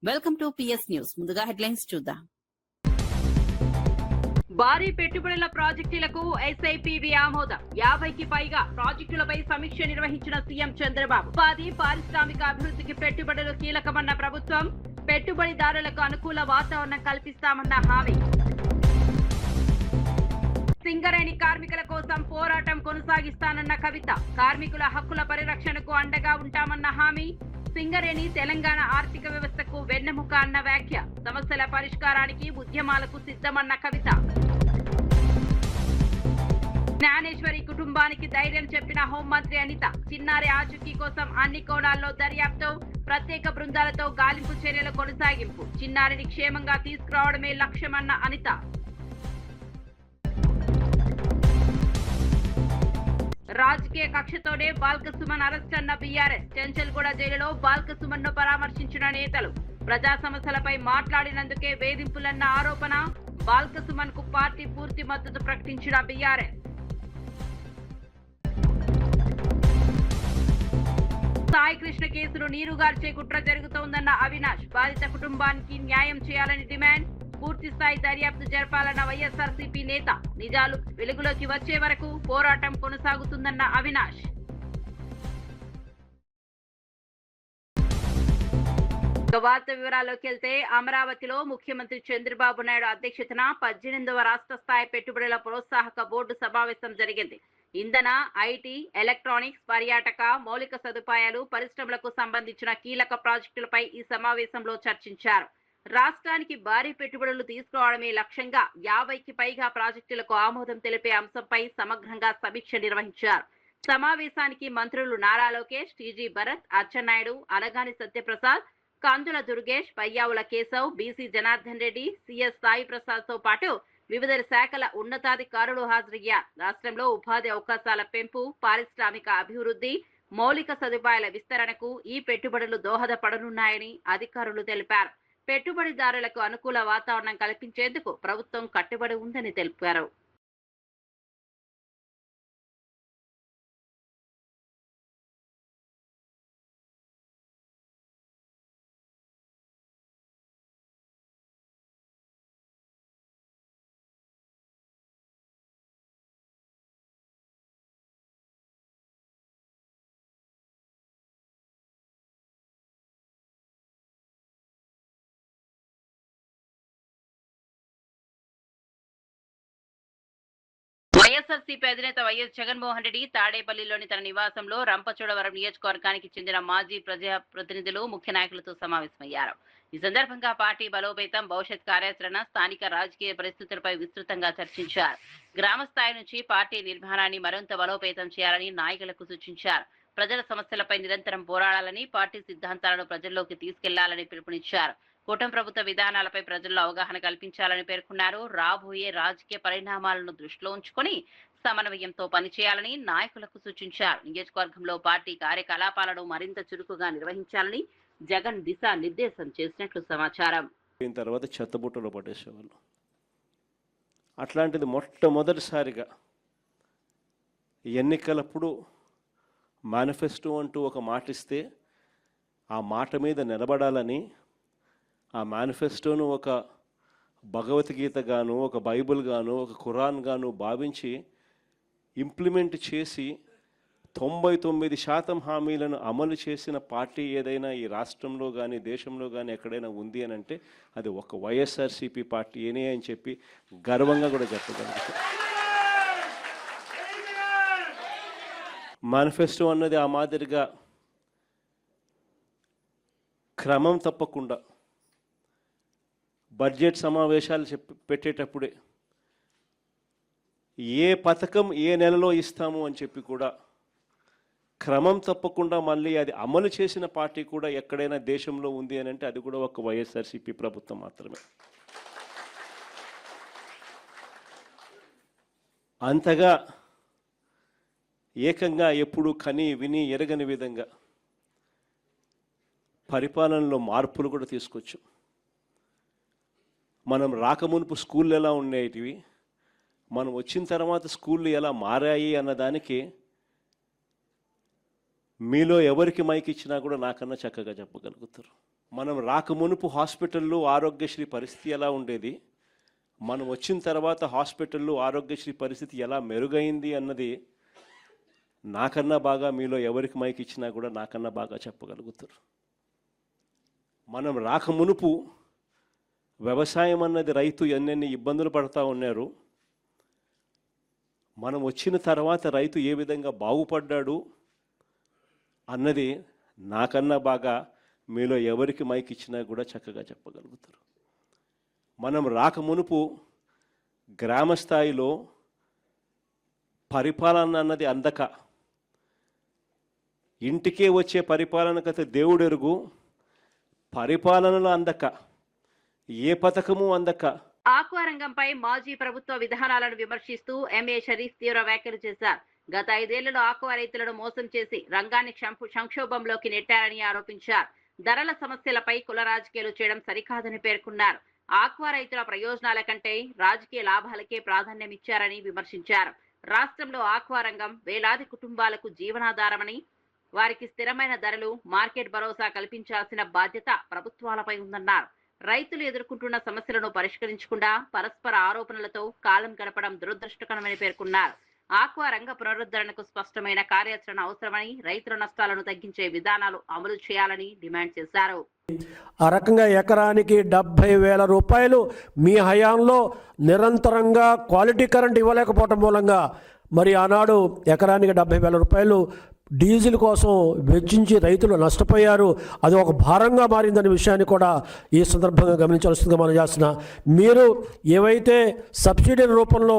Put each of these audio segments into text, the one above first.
Welcome to PS news. ముందుగా headlines చూద్దాం. భారీ పెట్టుబడుల ప్రాజెక్టులకు ఎస్ఐపివి ఆమోదం. 50కి పైగా ప్రాజెక్టులపై సమీక్ష నిర్వహించిన సీఎం చంద్రబాబు. ఉపాధి పారిశ్రామిక అభివృద్ధికి పెట్టుబడులు కీలకమన్న ప్రభుత్వం. పెట్టుబడిదారులకు అనుకూల వాతావరణం కల్పిస్తామన్న హామీ. సింగరేణి కార్మికుల కోసం పోరాటం కొనసాగిస్తానన్న కవిత. కార్మికుల హక్కుల పరిరక్షణకు అండగా ఉంటామన్న హామీ. సింగరేణి తెలంగాణ ఆర్థిక వ్యవస్థకు వెన్నెముక అన్న వ్యాఖ్య. సమస్యల పరిష్కారానికి ఉద్యమాలకు సిద్ధమన్న కవిత. జ్ఞానేశ్వరి కుటుంబానికి ధైర్యం చెప్పిన హోంమంత్రి అనిత. చిన్నారి ఆచూకీ కోసం అన్ని కోణాల్లో దర్యాప్తు. ప్రత్యేక బృందాలతో గాలింపు చర్యల కొనసాగింపు. చిన్నారిని క్షేమంగా తీసుకురావడమే లక్ష్యమన్న అనిత. రాజకీయ కక్షతోనే బాల్కసుమన్ అరెస్ట్ అన్న బీఆర్ఎస్. చెంచల్గూడ జైలులో బాల్కసుమన్ ను పరామర్శించిన నేతలు. ప్రజా సమస్యలపై మాట్లాడినందుకే వేధింపులన్న ఆరోపణ. బాల్కసుమన్ కు పార్టీ పూర్తి మద్దతు ప్రకటించిన బీఆర్ఎస్. సాయి కృష్ణ కేసును నీరుగార్చే కుట్ర జరుగుతోందన్న అవినాష్. బాధిత కుటుంబానికి న్యాయం చేయాలని డిమాండ్. పూర్తి స్థాయి దర్యాప్తు జరపాలన్న వైఎస్ఆర్సీపీ నేత. నిజాలు వెలుగులోకి వచ్చే వరకు పోరాటం కొనసాగుతుందన్న అవినాష్. వార్త వివరాల్లోకి వెళ్తే, అమరావతిలో ముఖ్యమంత్రి చంద్రబాబు నాయుడు అధ్యక్షతన 18వ రాష్ట్ర స్థాయి పెట్టుబడుల ప్రోత్సాహక బోర్డు సమావేశం జరిగింది. ఇంధన, ఐటీ, ఎలక్ట్రానిక్స్, పర్యాటక, మౌలిక సదుపాయాలు, పరిశ్రమలకు సంబంధించిన కీలక ప్రాజెక్టులపై ఈ సమావేశంలో చర్చించారు. రాష్ట్రానికి భారీ పెట్టుబడులు తీసుకురావడమే లక్ష్యంగా 50కి పైగా ప్రాజెక్టులకు ఆమోదం తెలిపే అంశంపై సమగ్రంగా సమీక్ష నిర్వహించారు. సమావేశానికి మంత్రులు నారా లోకేష్, టీజీ భరత్, అచ్చెన్నాయుడు, అనగాని సత్యప్రసాద్, కందుల దుర్గేష్, పయ్యావుల కేశవ్, బీసీ జనార్దన్ రెడ్డి, సిఎస్ సాయి ప్రసాద్ తో పాటు వివిధ శాఖల ఉన్నతాధికారులు హాజరయ్యారు. రాష్ట్రంలో ఉపాధి అవకాశాల పెంపు, పారిశ్రామిక అభివృద్ధి, మౌలిక సదుపాయాల విస్తరణకు ఈ పెట్టుబడులు దోహదపడనున్నాయని అధికారులు తెలిపారు. పెట్టుబడిదారులకు అనుకూల వాతావరణం కల్పించేందుకు ప్రభుత్వం కట్టుబడి ఉందని తెలిపారు. వైఎస్ఆర్సీపీ అధినేత వైఎస్ జగన్మోహన్ రెడ్డి తాడేపల్లిలోని తన నివాసంలో రంపచోడవరం నియోజకవర్గానికి చెందిన మాజీ ప్రజాప్రతినిధులు, ముఖ్య నాయకులతో సమావేశమయ్యారు. ఈ సందర్భంగా పార్టీ బలోపేతం, భవిష్యత్ కార్యాచరణ, స్థానిక రాజకీయ పరిస్థితులపై విస్తృతంగా చర్చించారు. గ్రామ స్థాయి నుంచి పార్టీ నిర్మాణాన్ని మరింత బలోపేతం చేయాలని నాయకులకు సూచించారు. ప్రజల సమస్యలపై నిరంతరం పోరాడాలని, పార్టీ సిద్ధాంతాలను ప్రజల్లోకి తీసుకెళ్లాలని పిలుపునిచ్చారు. కూటమి ప్రభుత్వ విధానాలపై ప్రజల్లో అవగాహన కల్పించాలని పేర్కొన్నారు. రాబోయే రాజకీయ పరిణామాలను దృష్టిలో ఉంచుకొని సమన్వయంతో పనిచేయాలని నాయకులకు సూచించారు. నియోజకవర్గంలో పార్టీ కార్యకలాపాలను మరింత చురుకుగా నిర్వహించాలని జగన్ దిశా నిర్దేశం చేసినట్లు సమాచారం. తర్వాత చెత్తబుట్టలో పట్టేసేవాళ్ళు. అట్లాంటిది మొట్టమొదటిసారిగా ఎన్నికలప్పుడు మేనిఫెస్టో అంటూ ఒక మాట ఇస్తే ఆ మాట మీద నిలబడాలని, ఆ మేనిఫెస్టోను ఒక భగవద్గీత గాను, ఒక బైబిల్ గాను, ఒక ఖురాన్ గాను భావించి ఇంప్లిమెంట్ చేసి 99% హామీలను అమలు చేసిన పార్టీ ఏదైనా ఈ రాష్ట్రంలో కానీ దేశంలో కానీ ఎక్కడైనా ఉంది అని అంటే అది ఒక వైఎస్ఆర్సీపీ పార్టీనే అని చెప్పి గర్వంగా కూడా చెప్పగలుగుతాం. మేనిఫెస్టో అన్నది ఆ మాదిరిగా క్రమం తప్పకుండా బడ్జెట్ సమావేశాలు పెట్టేటప్పుడే ఏ పథకం ఏ నెలలో ఇస్తాము అని చెప్పి కూడా క్రమం తప్పకుండా మళ్ళీ అది అమలు చేసిన పార్టీ కూడా ఎక్కడైనా దేశంలో ఉంది అని అంటే అది కూడా ఒక వైఎస్ఆర్సీపీ ప్రభుత్వం మాత్రమే. అంతగా ఏకంగా ఎప్పుడు కని విని ఎరగని విధంగా పరిపాలనలో మార్పులు కూడా తీసుకొచ్చు. మనం రాకమునుపు స్కూళ్ళు ఎలా ఉండేటివి, మనం వచ్చిన తర్వాత స్కూళ్ళు ఎలా మారాయి అన్నదానికి మీలో ఎవరికి మైక్ ఇచ్చినా కూడా నాకన్నా చక్కగా చెప్పగలుగుతారు. మనం రాకమునుపు హాస్పిటల్లో ఆరోగ్యశ్రీ పరిస్థితి ఎలా ఉండేది, మనం వచ్చిన తర్వాత హాస్పిటల్లో ఆరోగ్యశ్రీ పరిస్థితి ఎలా మెరుగైంది అన్నది నాకన్నా బాగా మీలో ఎవరికి మైక్ ఇచ్చినా కూడా నాకన్నా బాగా చెప్పగలుగుతారు. మనం రాకమునుపు వ్యవసాయం అన్నది రైతు ఎన్నెన్ని ఇబ్బందులు పడతా ఉన్నారు, మనం వచ్చిన తర్వాత రైతు ఏ విధంగా బాగుపడ్డాడు అన్నది నాకన్నా బాగా మీలో ఎవరికి మైక్ ఇచ్చినా కూడా చక్కగా చెప్పగలుగుతారు. మనం రాకమునుపు గ్రామ స్థాయిలో పరిపాలన అన్నది అందక, ఇంటికే వచ్చే పరిపాలనకైతే దేవుడెరుగు, పరిపాలనలో అందక, ఏ పథకము అందక. ఆక్వా రంగంపై మాజీ ప్రభుత్వ విధానాలను విమర్శిస్తూ ఎంఏ షరీఫ్ తీవ్ర వ్యాఖ్యలు చేశారు. గత 5 ఏళ్లలో ఆక్వా రైతులను మోసం చేసి రంగాన్ని సంక్షోభంలోకి నెట్టారని ఆరోపించారు. ధరల సమస్యలపై కుల రాజకీయాలు చేయడం సరికాదని పేర్కొన్నారు. ఆక్వా రైతుల ప్రయోజనాల కంటే రాజకీయ లాభాలకే ప్రాధాన్యం ఇచ్చారని విమర్శించారు. రాష్ట్రంలో ఆక్వా రంగం వేలాది కుటుంబాలకు జీవనాధారమని, వారికి స్థిరమైన ధరలు, మార్కెట్ భరోసా కల్పించాల్సిన బాధ్యత ప్రభుత్వాలపై ఉందన్నారు. రైతులు ఎదుర్కొంటున్న సమస్యలను పరిష్కరించకుండా పరస్పర ఆరోపణలతో కాలం గడపడం దురదృష్టకరమని పేర్కొన్నారు. ఆక్వా రంగ పునరుద్ధరణకు స్పష్టమైన కార్యాచరణ అవసరమని, రైతుల నష్టాలను తగ్గించే విధానాలు అమలు చేయాలని డిమాండ్ చేశారు. ఆ రకంగా ఎకరానికి 70,000 రూపాయలు మీ హయాంలో నిరంతరంగా క్వాలిటీ కరెంట్ ఇవ్వలేకపోవటం మూలంగా మరి ఆనాడు ఎకరానికి 70,000 రూపాయలు డీజిల్ కోసం వెచ్చించి రైతులు నష్టపోయారు. అది ఒక భారంగా మారిందనే విషయాన్ని కూడా ఈ సందర్భంగా గమనించాల్సిందిగా మనం చేస్తున్నా. మీరు ఏవైతే సబ్సిడీ రూపంలో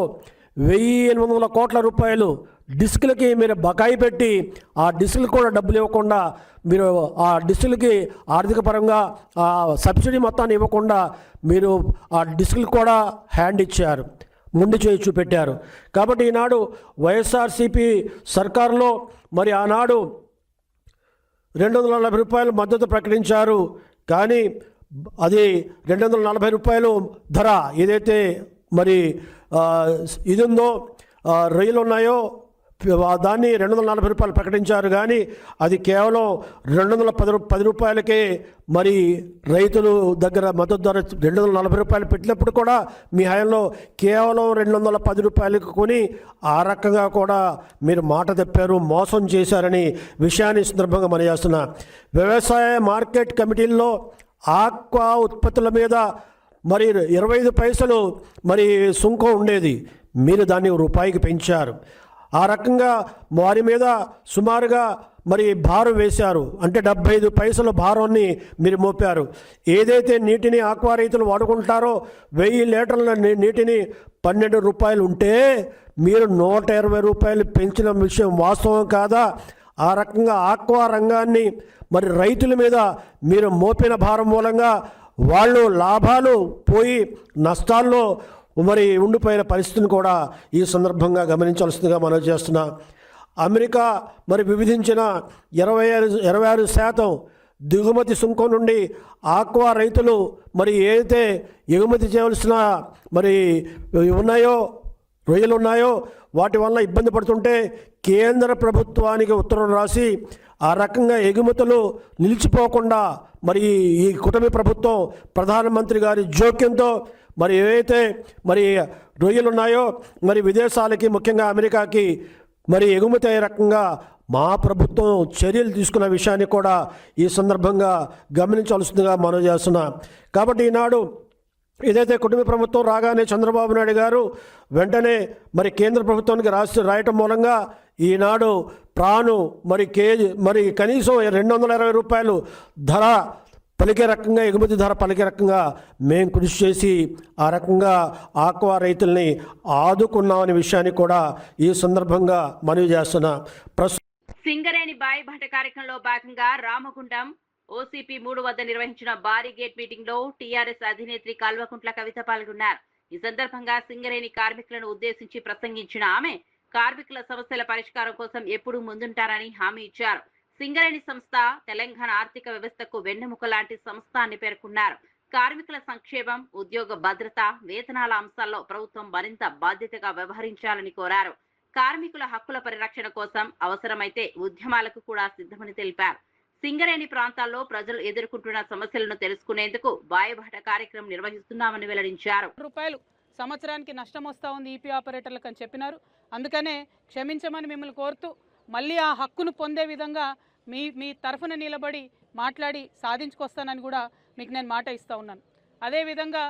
1,800 కోట్ల రూపాయలు డిస్కులకి మీరు బకాయి పెట్టి, ఆ డిస్కులు కూడా డబ్బులు ఇవ్వకుండా, మీరు ఆ డిస్కులకి ఆర్థిక పరంగా ఆ సబ్సిడీ మొత్తాన్ని ఇవ్వకుండా మీరు ఆ డిస్కులు కూడా హ్యాండ్ ఇచ్చారు, ముందు చేయి చూపెట్టారు. కాబట్టి ఈనాడు వైఎస్ఆర్సీపీ సర్కారులో మరి ఆనాడు 240 రూపాయలు మద్దతు ప్రకటించారు. కానీ అది 240 రూపాయలు ధర ఏదైతే మరి ఇది ఉందో, రొయ్యలు ఉన్నాయో దాన్ని 240 రూపాయలు ప్రకటించారు. కానీ అది కేవలం 210 రూపాయలకే మరి రైతులు దగ్గర మద్దతు ధర 240 రూపాయలు పెట్టినప్పుడు కూడా మీ హయాంలో కేవలం 210 రూపాయలకు కొని ఆ రకంగా కూడా మీరు మాట తప్పారు, మోసం చేశారని విషయాన్ని సందర్భంగా మనం చేస్తున్నా. వ్యవసాయ మార్కెట్ కమిటీల్లో ఆక్వా ఉత్పత్తుల మీద మరి 25 పైసలు మరి సుంకం ఉండేది, మీరు దాన్ని రూపాయికి పెంచారు. ఆ రకంగా వారి మీద సుమారుగా మరి భారం వేశారు. అంటే 75 పైసల భారాన్ని మీరు మోపారు. ఏదైతే నీటిని ఆక్వా రైతులు వాడుకుంటారో 1000 లీటర్ల నీటిని 12 రూపాయలు ఉంటే మీరు 120 రూపాయలు పెంచిన విషయం వాస్తవం కాదా? ఆ రకంగా ఆక్వా రంగాన్ని మరి రైతుల మీద మీరు మోపిన భారం మూలంగా వాళ్ళు లాభాలు పోయి నష్టాల్లో మరి ఉండిపోయిన పరిస్థితిని కూడా ఈ సందర్భంగా గమనించాల్సిందిగా మనం చేస్తున్నా. అమెరికా మరి విధించిన 26% దిగుమతి సుంకం నుండి ఆక్వా రైతులు మరి ఏదైతే ఎగుమతి చేయవలసిన మరి ఉన్నాయో, రొయ్యలు ఉన్నాయో వాటి వల్ల ఇబ్బంది పడుతుంటే కేంద్ర ప్రభుత్వానికి ఉత్తరం రాసి ఆ రకంగా ఎగుమతులు నిలిచిపోకుండా మరి ఈ కూటమి ప్రభుత్వం ప్రధానమంత్రి గారి జోక్యంతో మరి ఏవైతే మరి రొయ్యలు ఉన్నాయో మరి విదేశాలకి, ముఖ్యంగా అమెరికాకి మరి ఎగుమతి అయ్యే రకంగా మా ప్రభుత్వం చర్యలు తీసుకున్న విషయాన్ని కూడా ఈ సందర్భంగా గమనించాల్సిందిగా మనం చేస్తున్నాం. కాబట్టి ఈనాడు ఏదైతే కుటుంబ ప్రభుత్వం రాగానే చంద్రబాబు నాయుడు గారు వెంటనే మరి కేంద్ర ప్రభుత్వానికి రాయటం మూలంగా ఈనాడు ప్రాను మరి కనీసం 220 రూపాయలు ధర పలికే రకంగా, ఎగుమతి ధర పలికే రకంగా మేము కృషి చేసి ఆ రకంగా ఆక్వా రైతుల్ని ఆదుకున్నామనే విషయాన్ని కూడా ఈ సందర్భంగా మనవి చేస్తున్నా. సింగరేణి బాయిబాట కార్యక్రమంలో భాగంగా రామగుండం ఓసీపీ 3 వద్ద నిర్వహించిన భారీ గేట్ మీటింగ్ లో టీఆర్ఎస్ అధినేత్రి కల్వకుంట్ల కవిత పాల్గొన్నారు. ఈ సందర్భంగా సింగరేణి కార్మికులను ఉద్దేశించి ప్రసంగించిన ఆమె కార్మికుల సమస్యల పరిష్కారం కోసం ఎప్పుడూ ముందుంటారని హామీ ఇచ్చారు. సింగరేణి సంస్థ తెలంగాణ ఆర్థిక వ్యవస్థకు వెన్నెముక లాంటి సంస్థ అని పేర్కొన్నారు. కార్మికుల సంక్షేమం, ఉద్యోగ భద్రత, వేతనాల అంశాల్లో ప్రభుత్వం మరింత బాధ్యతగా వ్యవహరించాలని కోరారు. కార్మికుల హక్కుల పరిరక్షణ కోసం అవసరమైతే ఉద్యమాలకు కూడా సిద్ధమని తెలిపారు. సింగరేణి ప్రాంతాల్లో ప్రజలు ఎదుర్కొంటున్న సమస్యలను తెలుసుకునేందుకు బాయబాట కార్యక్రమం నిర్వహిస్తున్నామని వెల్లడించారు. రూపాయలు సంవత్సరానికి నష్టం వస్తూ ఉంది ఈపీ ఆపరేటర్లకు అని చెప్పినారు. అందుకనే క్షమించమని మిమ్మల్ని కోరుతూ మళ్ళీ ఆ హక్కును పొందే విధంగా మీ తరఫున నిలబడి మాట్లాడి సాధించుకొస్తానని కూడా మీకు నేను మాట ఇస్తూ ఉన్నాను. అదేవిధంగా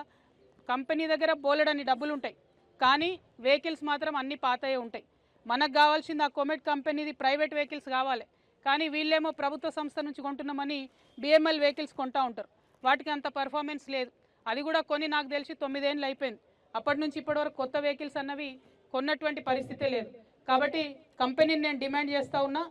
కంపెనీ దగ్గర బోలెడన్ని డబ్బులు ఉంటాయి, కానీ వెహికల్స్ మాత్రం అన్ని పాతయే ఉంటాయి. మనకు కావాల్సింది ఆ కొమెట్ కంపెనీది ప్రైవేట్ వెహికల్స్ కావాలి, కానీ వీళ్ళేమో ప్రభుత్వ సంస్థ నుంచి కొంటున్నామని బిఎంఎల్ వెహికల్స్ కొంటూ ఉంటారు. వాటికి అంత పర్ఫార్మెన్స్ లేదు. అది కూడా కొని నాకు తెలిసి 9 ఏళ్ళు అయిపోయింది. అప్పటి నుంచి ఇప్పటివరకు కొత్త వెహికల్స్ అన్నవి కొన్నటువంటి పరిస్థితే లేదు. కాబట్టి కంపెనీని నేను డిమాండ్ చేస్తూ ఉన్నా,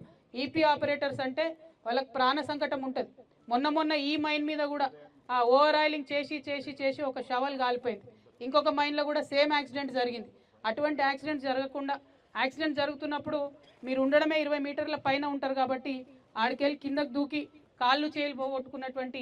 ఈపీ ఆపరేటర్స్ అంటే వాళ్ళకి ప్రాణ సంకటం ఉంటుంది. మొన్న ఈ మైన్ మీద కూడా ఆ ఓవర్ ఆయిలింగ్ చేసి ఒక షవల్ కాలిపోయింది. ఇంకొక మైన్లో కూడా సేమ్ యాక్సిడెంట్ జరిగింది. అటువంటి యాక్సిడెంట్ జరగకుండా, యాక్సిడెంట్ జరుగుతున్నప్పుడు మీరు ఉండడమే 20 మీటర్ల పైన ఉంటారు కాబట్టి ఆడికెళ్ళి కిందకు దూకి కాళ్ళు చేతులు పోగొట్టుకున్నటువంటి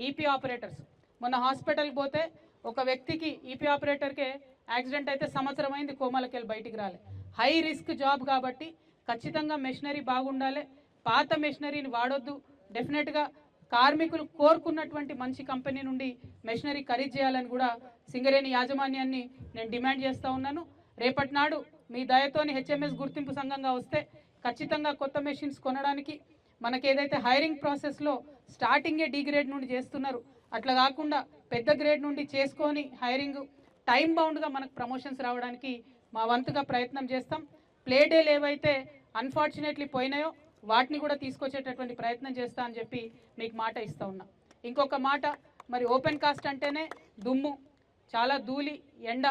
ఈపీ ఆపరేటర్స్. మొన్న హాస్పిటల్కి పోతే ఒక వ్యక్తికి ఈపీ ఆపరేటర్కే యాక్సిడెంట్ అయితే సంవత్సరం అయింది, కోమాలకి వెళ్ళి బయటికి రాలే. హై రిస్క్ జాబ్ కాబట్టి ఖచ్చితంగా మెషినరీ బాగుండాలి, పాత మెషినరీని వాడొద్దు. డెఫినెట్గా కార్మికులు కోరుకున్నటువంటి మంచి కంపెనీ నుండి మెషినరీ ఖరీదు చేయాలని కూడా సింగరేణి యాజమాన్యాన్ని నేను డిమాండ్ చేస్తూ ఉన్నాను. రేపటి నాడు మీ దయతోని హెచ్ఎంఎస్ గుర్తింపు సంఘంగా వస్తే ఖచ్చితంగా కొత్త మెషిన్స్ కొనడానికి మనకి ఏదైతే హైరింగ్ ప్రాసెస్లో స్టార్టింగే డి గ్రేడ్ నుండి చేస్తున్నారు, అట్లా కాకుండా పెద్ద గ్రేడ్ నుండి చేసుకొని హైరింగ్ టైం బౌండ్గా మనకు ప్రమోషన్స్ రావడానికి మా వంతుగా ప్రయత్నం చేస్తాం. ప్లే డేలు ఏవైతే అన్ఫార్చునేట్లీ పోయినాయో వాటిని కూడా తీసుకొచ్చేటటువంటి ప్రయత్నం చేస్తా అని చెప్పి మీకు మాట ఇస్తూ ఉన్నా. ఇంకొక మాట, మరి ఓపెన్ కాస్ట్ అంటేనే దుమ్ము, చాలా ధూళి, ఎండ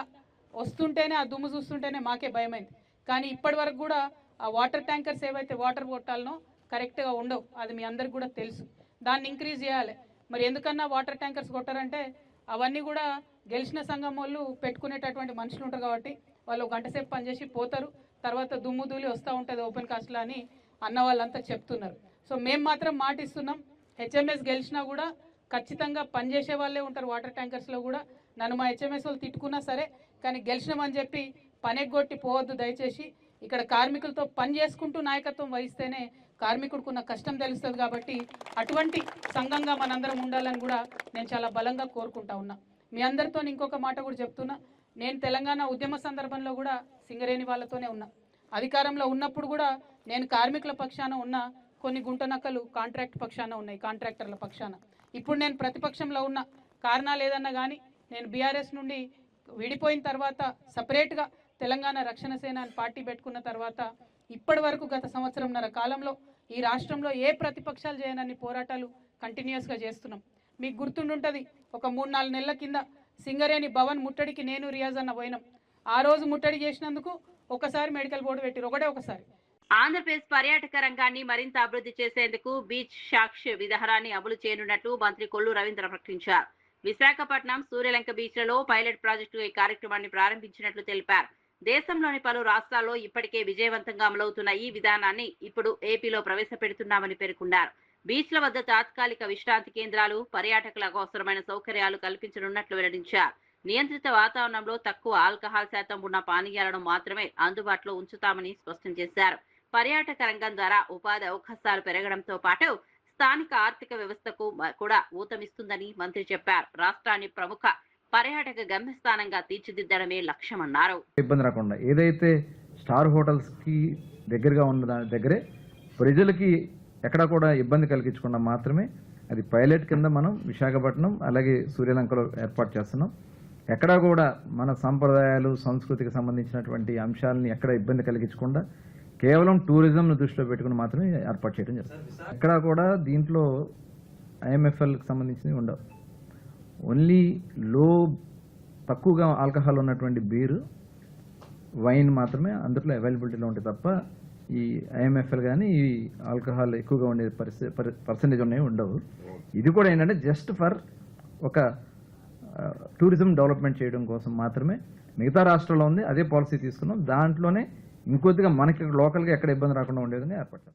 వస్తుంటేనే ఆ దుమ్ము చూస్తుంటేనే మాకే భయమైంది. కానీ ఇప్పటి వరకు కూడా ఆ వాటర్ ట్యాంకర్స్ ఏవైతే వాటర్ కొట్టాలనో కరెక్ట్గా ఉండవు, అది మీ అందరికి కూడా తెలుసు. దాన్ని ఇంక్రీజ్ చేయాలి. మరి ఎందుకన్నా వాటర్ ట్యాంకర్స్ కొట్టారంటే అవన్నీ కూడా గెలిచిన సంఘం వాళ్ళు పెట్టుకునేటటువంటి మనుషులు ఉంటారు కాబట్టి వాళ్ళు 1 గంట సేపు పనిచేసి పోతారు, తర్వాత దుమ్ము ధూళి వస్తూ ఉంటుంది ఓపెన్ కాస్ట్లో అని అన్న వాళ్ళంతా చెప్తున్నారు. సో మేము మాత్రం మాటిస్తున్నాం, హెచ్ఎంఎస్ గెలిచినా కూడా ఖచ్చితంగా పనిచేసే వాళ్ళే ఉంటారు వాటర్ ట్యాంకర్స్లో కూడా. నన్ను మా హెచ్ఎంఎస్ వాళ్ళు తిట్టుకున్నా సరే, కానీ గెలిచినామని చెప్పి పనెగ్గొట్టి పోవద్దు దయచేసి. ఇక్కడ కార్మికులతో పని చేసుకుంటూ నాయకత్వం వహిస్తేనే కార్మికుడికున్న కష్టం తెలుస్తుంది. కాబట్టి అటువంటి సంఘంగా మనందరం ఉండాలని కూడా నేను చాలా బలంగా కోరుకుంటా ఉన్నా. మీ అందరితో ఇంకొక మాట కూడా చెప్తున్నా, నేను తెలంగాణ ఉద్యమ సందర్భంలో కూడా సింగరేణి వాళ్ళతోనే ఉన్నా. అధికారంలో ఉన్నప్పుడు కూడా నేను కార్మికుల పక్షాన ఉన్నా, కొన్ని గుంటనక్కలు కాంట్రాక్ట్ పక్షాన ఉన్నాయి, కాంట్రాక్టర్ల పక్షాన. ఇప్పుడు నేను ప్రతిపక్షంలో ఉన్న కారణాలు ఏదన్నా కానీ నేను బీఆర్ఎస్ నుండి విడిపోయిన తర్వాత సపరేట్గా తెలంగాణ రక్షణ సేన అని పార్టీ పెట్టుకున్న తర్వాత ఇప్పటి వరకు గత సంవత్సరంన్నర కాలంలో ఈ రాష్ట్రంలో ఏ ప్రతిపక్షాలు చేయనన్ని పోరాటాలు కంటిన్యూస్గా చేస్తున్నాం. మీకు గుర్తుండుంటుంది, ఒక 3-4 నెలల కింద సింగరేణి భవన్ ముట్టడికి నేను రియాజ్ అన్న పోయినాం. ఆ రోజు ముట్టడి చేసినందుకు ఒకసారి మెడికల్ బోర్డు పెట్టిరు, ఒకసారి. ఆంధ్రప్రదేశ్ పర్యాటక రంగాన్ని మరింత అభివృద్ధి చేసేందుకు బీచ్ సాక్ష్య విధానాన్ని అమలు చేయనున్నట్టు మంత్రి కొల్లు రవీంద్ర ప్రకటించారు. విశాఖపట్నం సూర్యలంక బీచ్లలో పైలట్ ప్రాజెక్టుగా ఈ కార్యక్రమాన్ని ప్రారంభించినట్లు తెలిపారు. దేశంలోని పలు రాష్ట్రాల్లో ఇప్పటికే విజయవంతంగా అమలవుతున్న ఈ విధానాన్ని ఇప్పుడు ఏపీలో ప్రవేశపెడుతున్నామని పేర్కొన్నారు. బీచ్ల వద్ద తాత్కాలిక విశ్రాంతి కేంద్రాలు, పర్యాటకులకు అవసరమైన సౌకర్యాలు కల్పించనున్నట్లు వెల్లడించారు. నియంత్రిత వాతావరణంలో తక్కువ ఆల్కహాల్ శాతం ఉన్న పానీయాలను మాత్రమే అందుబాటులో ఉంచుతామని స్పష్టం చేశారు. పర్యాటక రంగం ద్వారా ఉపాధి అవకాశాలు పెరగడంతో పాటు స్థానిక ఆర్థిక వ్యవస్థకు కూడా ఊతమిస్తుందని మంత్రి చెప్పారు. రాష్ట్రాన్ని ప్రముఖ పర్యాటక గమ్యస్థానంగా తీర్చిదిద్దడమే లక్ష్యమన్నారు. ఇబ్బంది రాకుండా ఏదైతే స్టార్ హోటల్స్ కి దగ్గరగా ఉన్న దాని దగ్గరే ప్రజలకి ఎక్కడా కూడా ఇబ్బంది కలిగించకుండా మాత్రమే అది పైలట్ కింద మనం విశాఖపట్నం అలాగే సూర్యలంకలో ఏర్పాటు చేస్తున్నాం. ఎక్కడా కూడా మన సంప్రదాయాలు సంస్కృతికి సంబంధించినటువంటి అంశాలని ఎక్కడ ఇబ్బంది కలిగించకుండా కేవలం టూరిజంను దృష్టిలో పెట్టుకుని మాత్రమే ఏర్పాటు చేయడం జరుగుతుంది. ఎక్కడా కూడా దీంట్లో ఐఎంఎఫ్ఎల్కి సంబంధించినవి ఉండవు. ఓన్లీ తక్కువగా ఆల్కహాల్ ఉన్నటువంటి బీరు, వైన్ మాత్రమే అందులో అవైలబిలిటీలో ఉంటాయి తప్ప ఈ ఐఎంఎఫ్ఎల్ కానీ ఈ ఆల్కహాల్ ఎక్కువగా ఉండే పర్సంటేజ్ ఉన్నాయి ఉండవు. ఇది కూడా ఏంటంటే జస్ట్ ఫర్ ఒక టూరిజం డెవలప్మెంట్ చేయడం కోసం మాత్రమే. మిగతా రాష్ట్రాల్లో ఉంది అదే పాలసీ తీసుకున్నాం. దాంట్లోనే ఇంకొద్దిగా మనకి లోకల్గా ఎక్కడ ఇబ్బంది రాకుండా ఉండేదని ఏర్పడ్డాం.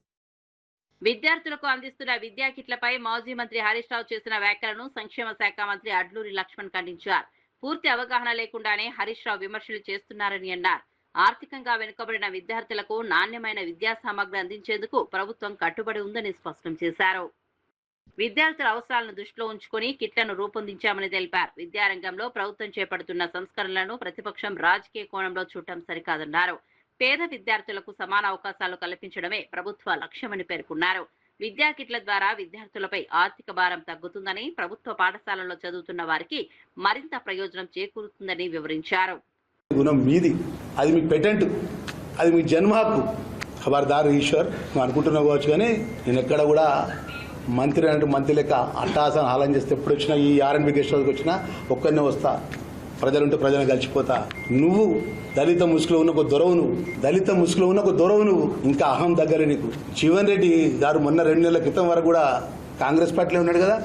విద్యార్థులకు అందిస్తున్న విద్యా కిట్లపై మాజీ మంత్రి హరీష్ రావు చేసిన వ్యాఖ్యలను సంక్షేమ శాఖ మంత్రి అడ్లూరి లక్ష్మణ్ ఖండించారు. పూర్తి అవగాహన లేకుండానే హరీష్ రావు విమర్శలు చేస్తున్నారని అన్నారు. ఆర్థికంగా వెనుకబడిన విద్యార్థులకు నాణ్యమైన విద్యా సామగ్రి అందించేందుకు ప్రభుత్వం కట్టుబడి ఉందని స్పష్టం చేశారు. విద్యార్థుల అవసరాలను దృష్టిలో ఉంచుకొని కిట్లను రూపొందించామని తెలిపారు. విద్యారంగంలో ప్రభుత్వం చేపడుతున్న సంస్కరణలను ప్రతిపక్షం రాజకీయ కోణంలో చూడటం సరికాదన్నారు. పేద విద్యార్థులకు సమాన అవకాశాలు కల్పించడమే ప్రభుత్వ లక్ష్యమని పేర్కొన్నారు. విద్యా కిట్ల ద్వారా విద్యార్థులపై ఆర్థిక భారం తగ్గుతుందని, ప్రభుత్వ పాఠశాలల్లో చదువుతున్న వారికి మరింత ప్రయోజనం చేకూరుతుందని వివరించారు. గుణం మీది, అది మీ పెటెంట్, అది మీ జన్మ హక్కు. ఖబర్దార్ ఈశ్వర్, నువ్వు అనుకుంటున్నావు కావచ్చు, కానీ నేను ఎక్కడ కూడా మంత్రి అంటే మంత్రి లెక్క అట్టాసన హాలం చేస్తే ఎప్పుడు వచ్చినా ఈ ఆర్ఎన్బి గెస్ట్ హౌస్కి వచ్చినా ఒక్కరినే వస్తా, ప్రజలుంటే ప్రజలను కలిసిపోతా. నువ్వు దళిత ముసుగులో ఉన్న ఒక దొరవు, నువ్వు ఇంకా అహం దగ్గర నీకు. జీవన్ రెడ్డి గారు మొన్న 2 నెలల క్రితం వరకు కూడా కాంగ్రెస్ పార్టీలో ఉన్నాడు కదా.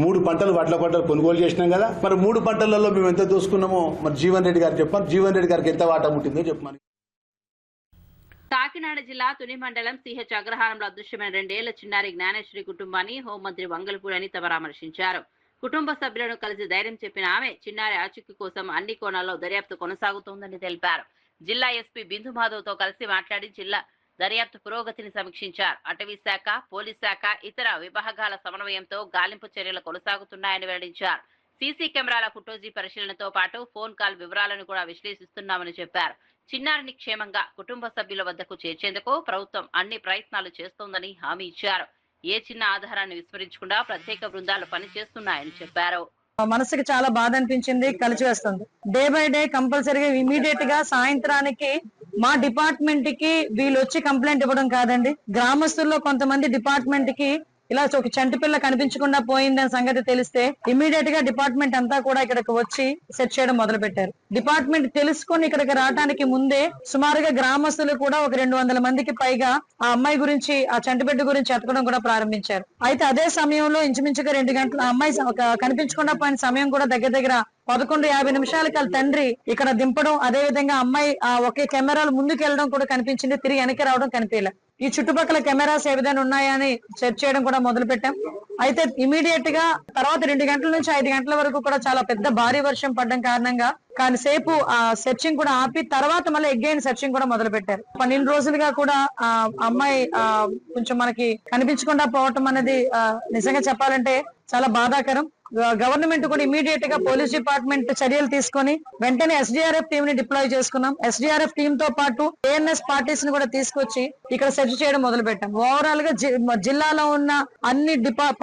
3 పంటలు వడ్ల పంటలు కొనుగోలు చేసినాం కదా. మరి 3 పంటలలో మేము ఎంత దోసుకున్నామో మరి జీవన్ రెడ్డి గారు చెప్పాను. జీవన్ రెడ్డి గారికి ఎంత వాటా ముట్టిందో చెప్పమని. కాకినాడ జిల్లా తుని మండలం సిహెచ్ అగ్రహారంలో అదృశ్యమైన 2 ఏళ్ల చిన్నారి జ్ఞానేశ్వరి కుటుంబాన్ని హోంమంత్రి వంగలపూడి అనిత పరామర్శించారు. కుటుంబ సభ్యులను కలిసి ధైర్యం చెప్పిన ఆమె చిన్నారి ఆచూకీ కోసం అన్ని కోణాల్లో దర్యాప్తు కొనసాగుతోందని తెలిపారు. జిల్లా ఎస్పీ బిందు మాధవ్తో కలిసి మాట్లాడి జిల్లా దర్యాప్తు పురోగతిని సమీక్షించారు. అటవీ శాఖ, పోలీస్ శాఖ, ఇతర విభాగాల సమన్వయంతో గాలింపు చర్యలు కొనసాగుతున్నాయని వెల్లడించారు. సీసీ కెమెరాల ఫుటేజీ పరిశీలనతో పాటు ఫోన్ కాల్ వివరాలను కూడా విశ్లేషిస్తున్నామని చెప్పారు. చిన్నారిని క్షేమంగా కుటుంబ సభ్యుల వద్దకు చేర్చేందుకు ప్రభుత్వం అన్ని ప్రయత్నాలు చేస్తోందని హామీ ఇచ్చారు. ఏ చిన్న ఆధారాన్ని విస్మరించకుండా ప్రత్యేక బృందాలు పనిచేస్తున్నాయని చెప్పారు. మనసుకి చాలా బాధ అనిపించింది, కలిసివేస్తుంది. డే బై డే కంపల్సరీగా ఇమీడియట్ గా సాయంత్రానికి మా డిపార్ట్మెంట్ కి వీళ్ళు వచ్చి కంప్లైంట్ ఇవ్వడం కాదండి, గ్రామస్తుల్లో కొంతమంది డిపార్ట్మెంట్ కి ఇలా ఒక చంటి పిల్ల కనిపించకుండా పోయిందనే సంగతి తెలిస్తే ఇమీడియట్ గా డిపార్ట్మెంట్ అంతా కూడా ఇక్కడికి వచ్చి సెర్చ్ చేయడం మొదలు పెట్టారు. డిపార్ట్మెంట్ తెలుసుకొని ఇక్కడికి రావడానికి ముందే సుమారుగా గ్రామస్తులు కూడా ఒక 200 మందికి పైగా ఆ అమ్మాయి గురించి, ఆ చంటి బిడ్డ గురించి ఎతకడం కూడా ప్రారంభించారు. అయితే అదే సమయంలో ఇంచుమించుగా 2 గంటల అమ్మాయి కనిపించకుండా పోయిన సమయం కూడా దగ్గర 11:50 నిమిషాలకి వాళ్ళ తండ్రి ఇక్కడ దింపడం, అదే విధంగా అమ్మాయి ఒకే కెమెరాలు ముందుకు వెళ్ళడం కూడా కనిపించింది, తిరిగి వెనక్కి రావడం కనిపించలే. ఈ చుట్టుపక్కల కెమెరాస్ ఏ విధంగా ఉన్నాయా అని సెర్చ్ చేయడం కూడా మొదలు పెట్టాం. అయితే ఇమీడియట్ గా తర్వాత 2 గంటల నుంచి 5 గంటల వరకు కూడా చాలా పెద్ద భారీ వర్షం పడడం కారణంగా కాసేపు ఆ సెర్చింగ్ కూడా ఆపి తర్వాత మళ్ళీ అగైన్ సెర్చింగ్ కూడా మొదలు పెట్టారు. 12 రోజులుగా కూడా ఆ అమ్మాయి కొంచెం మనకి కనిపించకుండా పోవటం అనేది నిజంగా చెప్పాలంటే చాలా బాధాకరం. గవర్నమెంట్ కూడా ఇమీడియట్ గా పోలీస్ డిపార్ట్మెంట్ చర్యలు తీసుకొని వెంటనే SDRF టీమ్ ని డిప్లాయ్ చేసుకున్నాం. SDRF టీమ్ తో పాటు ANS పార్టీస్ ని కూడా తీసుకొచ్చి ఇక్కడ సెర్చ్ చేయడం మొదలు పెట్టాం. ఓవరాల్ గా జిల్లాలో ఉన్న అన్ని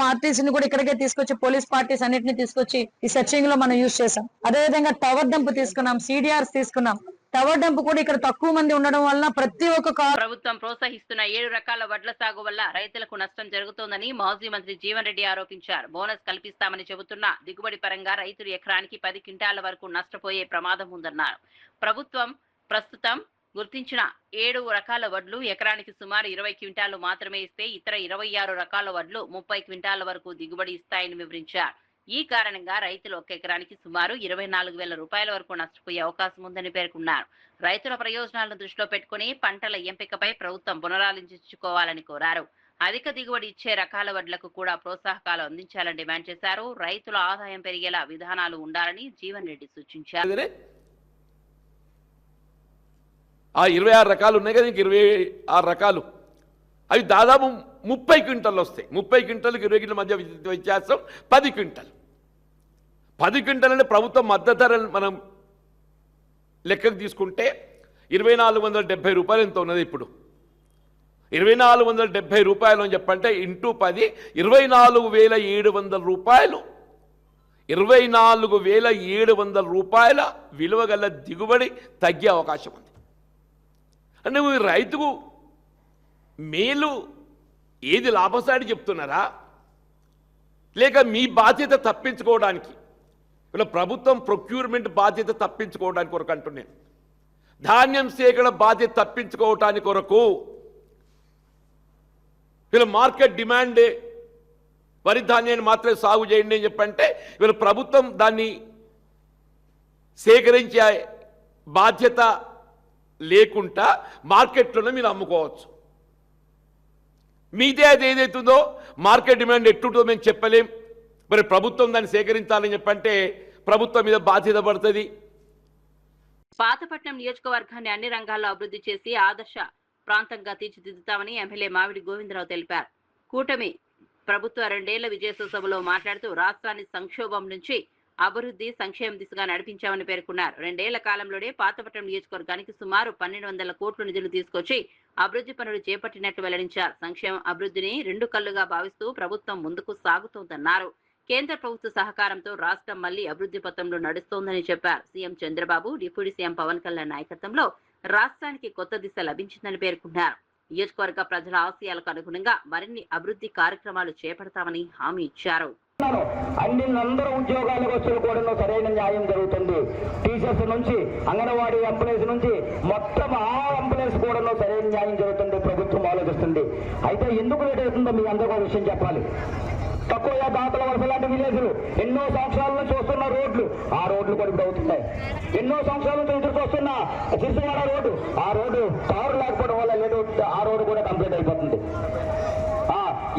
పార్టీస్ ని కూడా ఇక్కడికే తీసుకొచ్చి, పోలీస్ పార్టీస్ అన్నిటిని తీసుకొచ్చి ఈ సెర్చింగ్ లో మనం యూజ్ చేసాం. అదేవిధంగా టవర్ డంప్ తీసుకున్నాం, CDRs తీసుకున్నాం. టవర్ డంప్ కూడా ఇక్కడ తక్కువ మంది ఉండడం వల్ల ప్రతి ఒక్క ప్రభుత్వం ప్రోత్సహిస్తున్న 7 రకాల వడ్ల సాగు వల్ల రైతులకు నష్టం జరుగుతోందని మాజీ మంత్రి జీవన్ రెడ్డి ఆరోపించారు. బోనస్ కల్పిస్తామని చెబుతున్నా దిగుబడి పరంగా రైతులు ఎకరానికి 10 క్వింటాల వరకు నష్టపోయే ప్రమాదం ఉందన్నారు. ప్రభుత్వం ప్రస్తుతం గుర్తించిన 7 రకాల వడ్లు ఎకరానికి సుమారు 20 క్వింటాలు మాత్రమే ఇస్తే ఇతర 26 రకాల వడ్లు 30 క్వింటాల వరకు దిగుబడి ఇస్తాయని వివరించారు. ఈ కారణంగా రైతులు ఒక ఎకరానికి సుమారు 24,000 రూపాయల వరకు నష్టపోయే అవకాశం ఉందని పేర్కొన్నారు. రైతుల ప్రయోజనాలను దృష్టిలో పెట్టుకుని పంటల ఎంపికపై ప్రభుత్వం పునరాలోచించుకోవాలని కోరారు. అధిక దిగుబడి ఇచ్చే రకాల వడ్లకు కూడా ప్రోత్సాహకాలు అందించాలని డిమాండ్ చేశారు. రైతుల ఆదాయం పెరిగేలా విధానాలు ఉండాలని జీవన్ రెడ్డి సూచించారు. ఆ 26 రకాలు ఉన్నాయి కదా, 26 రకాలు అవి దాదాపు 30 క్వింటల్ వస్తాయి. 30 క్వింటల్కి 20 క్వింటల్ మధ్య వ్యత్యాసం 10 క్వింటల్. 10 క్వింటల్ అంటే ప్రభుత్వం మద్దతు ధర మనం లెక్కకు తీసుకుంటే 2,470 రూపాయలు ఎంత ఉన్నది ఇప్పుడు. 2,470 రూపాయలు అని చెప్పంటే ఇంటూ 10 24,700 రూపాయలు. 24,700 రూపాయల విలువ గల దిగుబడి తగ్గే అవకాశం ఉంది. అంటే రైతుకు మేలు ఏది లాభసాటి చెప్తున్నారా, లేక మీ బాధ్యత తప్పించుకోవడానికి, ఇలా ప్రభుత్వం ప్రొక్యూర్మెంట్ బాధ్యత తప్పించుకోవడానికి కొరకు అంటున్నాను. ధాన్యం సేకరణ బాధ్యత తప్పించుకోవటానికి కొరకు వీళ్ళ మార్కెట్ డిమాండ్ వరి ధాన్యాన్ని మాత్రమే సాగు చేయండి అని చెప్పంటే వీళ్ళ ప్రభుత్వం దాన్ని సేకరించే బాధ్యత లేకుండా మార్కెట్లోనే మీరు అమ్ముకోవచ్చు. మీదే అది ఏదైతుందో మార్కెట్ డిమాండ్ ఎట్టుంటుందో మేము చెప్పలేం. మరి ప్రభుత్వం దాన్ని సేకరించాలని చెప్పంటే ప్రభుత్వం మీద బాధ్యత పడుతుంది. పాతపట్నం నియోజకవర్గాన్ని అన్ని రంగాల్లో అభివృద్ధి చేసి ఆదర్శ ప్రాంతంగా తీర్చిదిద్దుతామని ఎమ్మెల్యే మావిడి గోవిందరావు తెలిపారు. కూటమి ప్రభుత్వ 2 ఏళ్ల విజయోత్సవంలో మాట్లాడుతూ రాష్ట్రాన్ని సంక్షోభం నుంచి అభివృద్ధి సంక్షేమ దిశగా నడిపించామని పేర్కొన్నారు. 2 ఏళ్ల కాలంలోనే పాతపట్నం నియోజకవర్గానికి సుమారు 1200 కోట్ల నిధులు తీసుకొచ్చి అభివృద్ధి పనులు చేపట్టినట్లు వెల్లడించారు. సంక్షేమ అభివృద్ధిని 2 కళ్లుగా భావిస్తూ ప్రభుత్వం ముందుకు సాగుతోందన్నారు. కేంద్ర ప్రభుత్వ సహకారంతో రాష్ట్రం మళ్లీ అభివృద్ధి పథంలో నడుస్తోందని చెప్పారు. CM Chandrababu, deputy CM Pawan Kalyan నాయకత్వంలో రాష్ట్రానికి కొత్త దిశ లభించిందని పేర్కొన్నారు. నియోజకవర్గ ప్రజల ఆశయాలకు అనుగుణంగా మరిన్ని అభివృద్ధి కార్యక్రమాలు చేపడతామని హామీ ఇచ్చారు. అందరూ ఉద్యోగాలకు వచ్చిన కూడా సరైన న్యాయం జరుగుతుంది. టీచర్స్ నుంచి అంగన్వాడీ ఎంప్లాయీస్ నుంచి మొత్తం ఆ ఎంప్లాయీస్ కూడా సరైన న్యాయం జరుగుతుంది. ప్రభుత్వం ఆలోచిస్తుంది. అయితే ఎందుకు లేట్ అవుతుందో మీ అందరికీ విషయం చెప్పాలి. తక్కువ దాతల వలస లాంటి విలేజ్లు ఎన్నో సంవత్సరాల నుంచి వస్తున్న రోడ్లు, ఆ రోడ్లు కూడా ఇప్పుడు అవుతున్నాయి. ఎన్నో సంవత్సరాల నుంచి ఎదురు వస్తున్న సిరిసిల్ల రోడ్డు, ఆ రోడ్డు తారు లేకపోవడం వల్ల లేట్ ఆ రోడ్డు కూడా కంప్లీట్ అయిపోతుంది.